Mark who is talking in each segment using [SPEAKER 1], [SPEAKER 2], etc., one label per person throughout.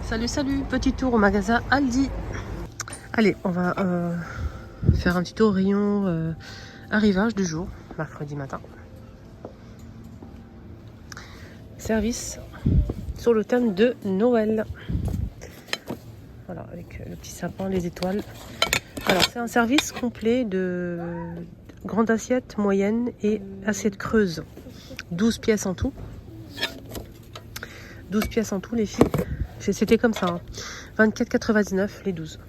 [SPEAKER 1] Salut, petit tour au magasin Aldi. Allez, on va faire un petit tour au rayon arrivage du jour, mercredi matin. Service sur le thème de Noël. Voilà, avec le petit sapin, les étoiles. Alors, c'est un service complet de grande assiette, moyenne et assiette creuse. 12 pièces en tout. 12 pièces en tout, les filles. C'était comme ça, hein. 24,99 les 12.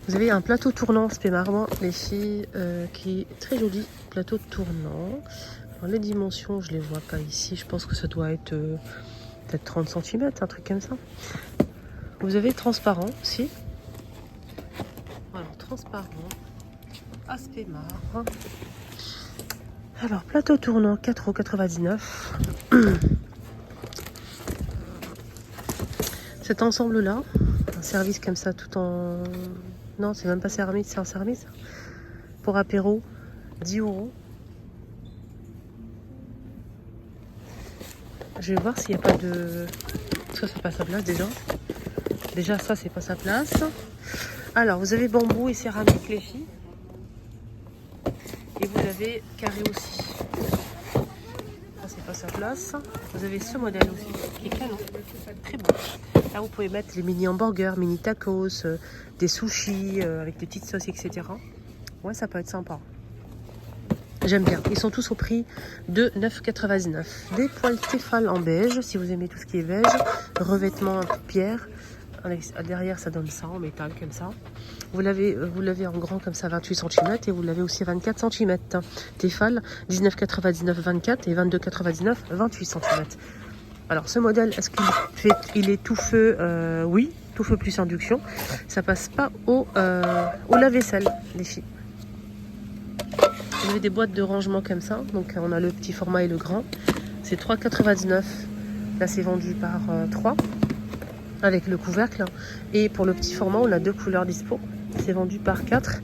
[SPEAKER 1] Vous avez un plateau tournant spé marbre, les filles, qui est très joli. Plateau tournant. Alors, les dimensions, je les vois pas ici. Je pense que ça doit être peut-être 30 cm, un truc comme ça. Vous avez transparent aussi. Alors, transparent. Aspect marbre. Alors, plateau tournant, 4,99 €. Cet ensemble-là, un service comme ça, tout en... Non, c'est même pas céramique, c'est un service. Pour apéro, 10 €. Je vais voir s'il n'y a pas de... Ça, c'est pas sa place déjà. Déjà, ça, c'est pas sa place. Alors, vous avez bambou et céramique, les filles. Et vous avez carré aussi. Ça, c'est pas sa place. Vous avez ce modèle aussi, qui est canon. Très beau. Là, vous pouvez mettre les mini hamburgers, mini tacos, des sushis avec des petites sauces, etc. Ouais, ça peut être sympa. J'aime bien. Ils sont tous au prix de 9,99 €. Des poêles Tefal en beige, si vous aimez tout ce qui est beige. Revêtement en pierre. Derrière, ça donne ça en métal comme ça. Vous l'avez en grand comme ça, 28 cm. Et vous l'avez aussi à 24 cm. Tefal, 19,99 € 24 et 22,99 € 28 cm. Alors, ce modèle, est-ce qu'il est tout feu? Oui, tout feu plus induction. Ça passe pas au lave-vaisselle, les filles. Vous avez des boîtes de rangement comme ça. Donc, on a le petit format et le grand. C'est 3,99 €. Là, c'est vendu par 3 avec le couvercle. Et pour le petit format, on a 2 couleurs dispo. C'est vendu par 4.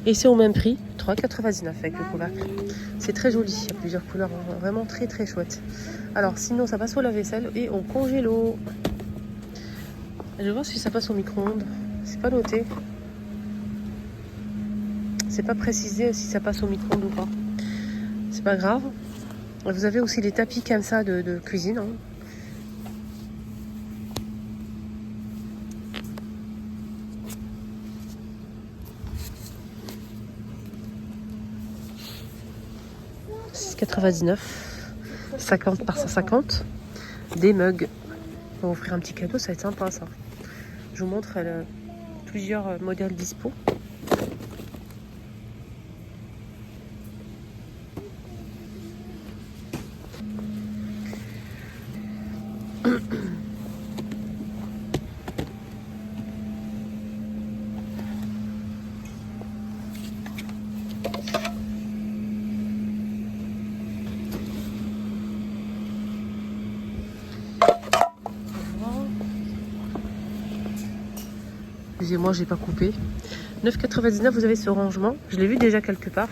[SPEAKER 1] Et c'est au même prix, 3,99 € avec le couvercle. C'est très joli. Il y a plusieurs couleurs, vraiment très très chouette. Alors, sinon, ça passe au lave-vaisselle et au congélo. Je vais voir si ça passe au micro-ondes. C'est pas noté. C'est pas précisé si ça passe au micro-ondes ou pas. C'est pas grave. Vous avez aussi des tapis comme ça de cuisine. Hein. €6,99, 50 par 150. Des mugs. Pour offrir un petit cadeau, ça va être sympa ça. Je vous montre plusieurs modèles dispo. Excusez-moi, j'ai pas coupé. 9,99 €, vous avez ce rangement. Je l'ai vu déjà quelque part.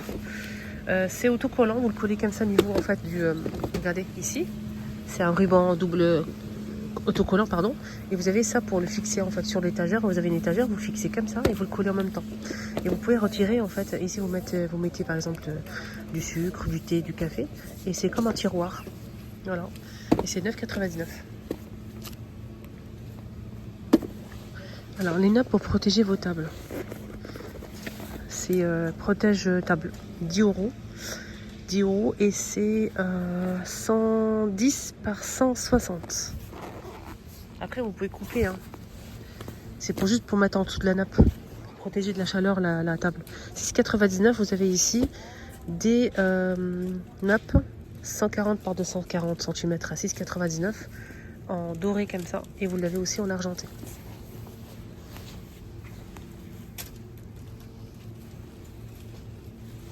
[SPEAKER 1] C'est autocollant, vous le collez comme ça au niveau en fait du... regardez ici. C'est un ruban double autocollant, pardon. Et vous avez ça pour le fixer en fait sur l'étagère. Vous avez une étagère, vous le fixez comme ça et vous le collez en même temps. Et vous pouvez retirer en fait. Ici, vous mettez par exemple du sucre, du thé, du café. Et c'est comme un tiroir. Voilà. Et c'est 9,99 €. Alors, les nappes pour protéger vos tables. C'est protège table. 10 €. 10 € et c'est 110 par 160. Après, vous pouvez couper. Hein. C'est juste pour mettre en dessous de la nappe. Pour protéger de la chaleur la table. 6,99 €, vous avez ici des nappes 140 par 240 cm à 6,99 € en doré comme ça. Et vous l'avez aussi en argenté.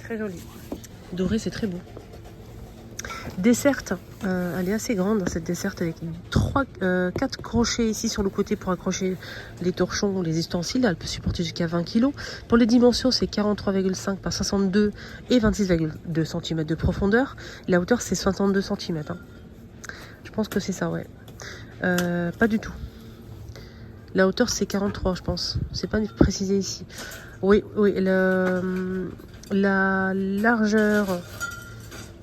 [SPEAKER 1] Très joli. Doré, c'est très beau. Desserte, elle est assez grande cette desserte avec 4 crochets ici sur le côté pour accrocher les torchons, les ustensiles. Elle peut supporter jusqu'à 20 kg. Pour les dimensions, c'est 43,5 par 62 et 26,2 cm de profondeur. La hauteur, c'est 62 cm. Hein. Je pense que c'est ça, ouais. Pas du tout. La hauteur, c'est 43, je pense. C'est pas précisé ici. Oui, oui. La largeur,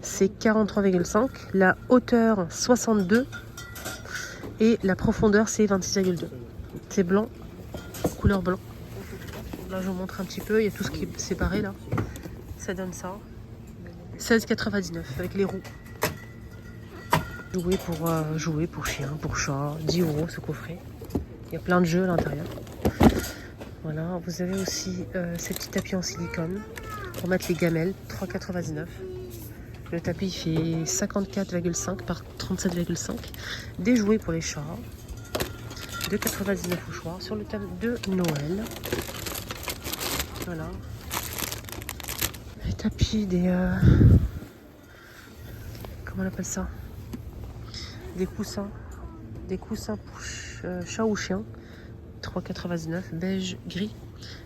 [SPEAKER 1] c'est 43,5. La hauteur, 62. Et la profondeur, c'est 26,2. C'est blanc, couleur blanc. Là, je vous montre un petit peu. Il y a tout ce qui est séparé, là. Ça donne ça. 16,99 avec les roues. Jouer pour chien, pour chat. 10 € ce coffret. Il y a plein de jeux à l'intérieur. Voilà, vous avez aussi ces petits tapis en silicone pour mettre les gamelles, 3,99. Le tapis fait 54,5 par 37,5. Des jouets pour les chats, 2,99 au choix sur le thème de Noël. Voilà. Les tapis comment on appelle ça? Des coussins pour chat ou chien. 3,99, beige, gris.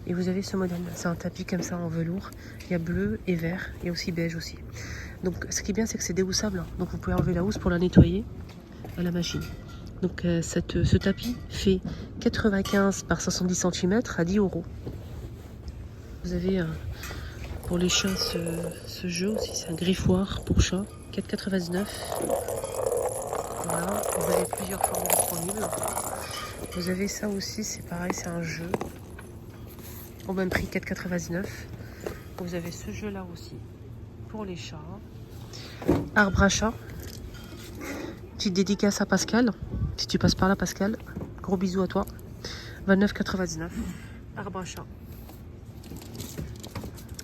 [SPEAKER 1] Et vous avez ce modèle. C'est un tapis comme ça en velours. Il y a bleu et vert. Il y a aussi beige aussi. Donc ce qui est bien, c'est que c'est déhoussable. Donc vous pouvez enlever la housse pour la nettoyer à la machine. Donc ce tapis fait 95 par 70 cm à 10 €. Vous avez pour les chats ce jeu aussi. C'est un griffoir pour chat. 4,99. Voilà. Vous avez plusieurs formes disponibles. Vous avez ça aussi, c'est pareil, c'est un jeu. Au même prix, 4,99. Vous avez ce jeu-là aussi pour les chats. Arbre à chat. Petite dédicace à Pascal. Si tu passes par là, Pascal. Gros bisous à toi. 29,99. Arbre à chat.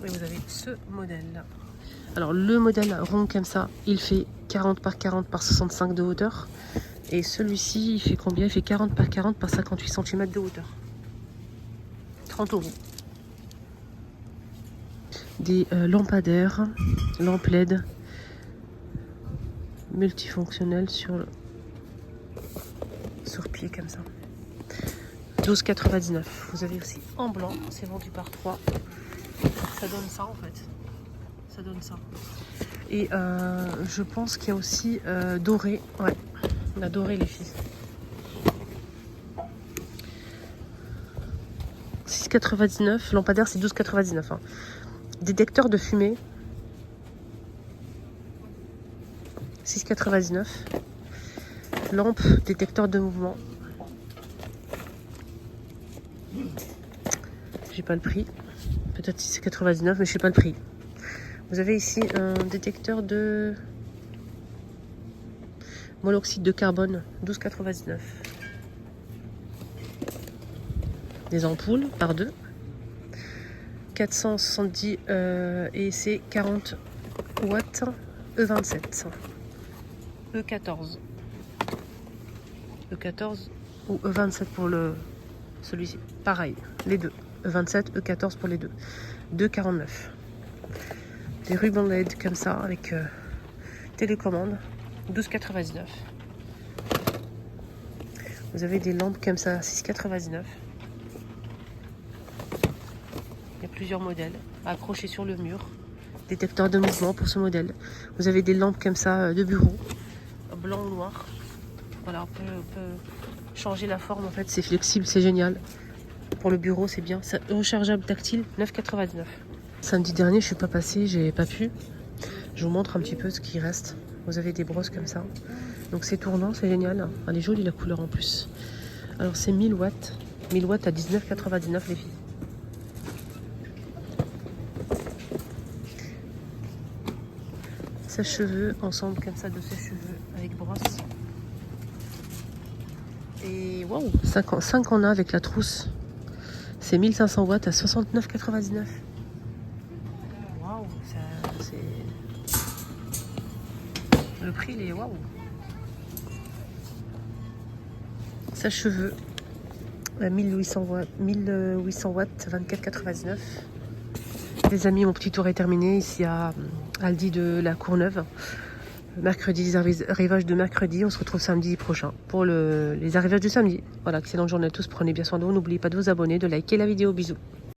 [SPEAKER 1] Et vous avez ce modèle-là. Alors, le modèle rond comme ça, il fait 40 par 40 par 65 de hauteur. Et celui-ci, il fait combien? Il fait 40 par 40 par 58 cm de hauteur. 30 €. Des lampadaires, lampes LED multifonctionnelles sur pied comme ça. 12,99. Vous avez aussi en blanc, c'est vendu par 3. Ça donne ça en fait. Ça donne ça. Et je pense qu'il y a aussi doré. Ouais. On a doré les filles. 6,99. Lampadaire, c'est 12,99. Hein. Détecteur de fumée. 6,99. Lampe, détecteur de mouvement. J'ai pas le prix. Peut-être 6,99, mais je sais pas le prix. Vous avez ici un détecteur de monoxyde de carbone, 12,99. Des ampoules par 2. 470 et c'est 40 watts E27. E14. E14 ou E27 pour celui-ci. Pareil, les deux. E27, E14 pour les deux. 2,49. Des rubans LED comme ça avec télécommande. 12,99. Vous avez des lampes comme ça, 6,99. Il y a plusieurs modèles accrochés sur le mur. Détecteur de mouvement pour ce modèle. Vous avez des lampes comme ça de bureau, blanc ou noir. Voilà, on peut changer la forme en fait, c'est flexible, c'est génial. Pour le bureau, c'est bien. C'est rechargeable tactile, 9,99. Samedi dernier, je suis pas passée, j'ai pas pu. Je vous montre un petit peu ce qui reste. Vous avez des brosses comme ça. Donc c'est tournant, c'est génial. Elle est jolie la couleur en plus. Alors c'est 1000 watts. 1000 watts à 19,99 les filles. Sèche-cheveux, ensemble comme ça de sèche-cheveux avec brosse. Et waouh, 5 en a avec la trousse. C'est 1500 watts à 69,99. Waouh, c'est... Le prix, il est waouh. Sèche-cheveux à 1800 watts, 24,99. Les amis, mon petit tour est terminé ici à Aldi de la Courneuve. Mercredi, les arrivages de mercredi. On se retrouve samedi prochain pour les arrivages du samedi. Voilà, excellente journée à tous. Prenez bien soin de vous. N'oubliez pas de vous abonner, de liker la vidéo. Bisous.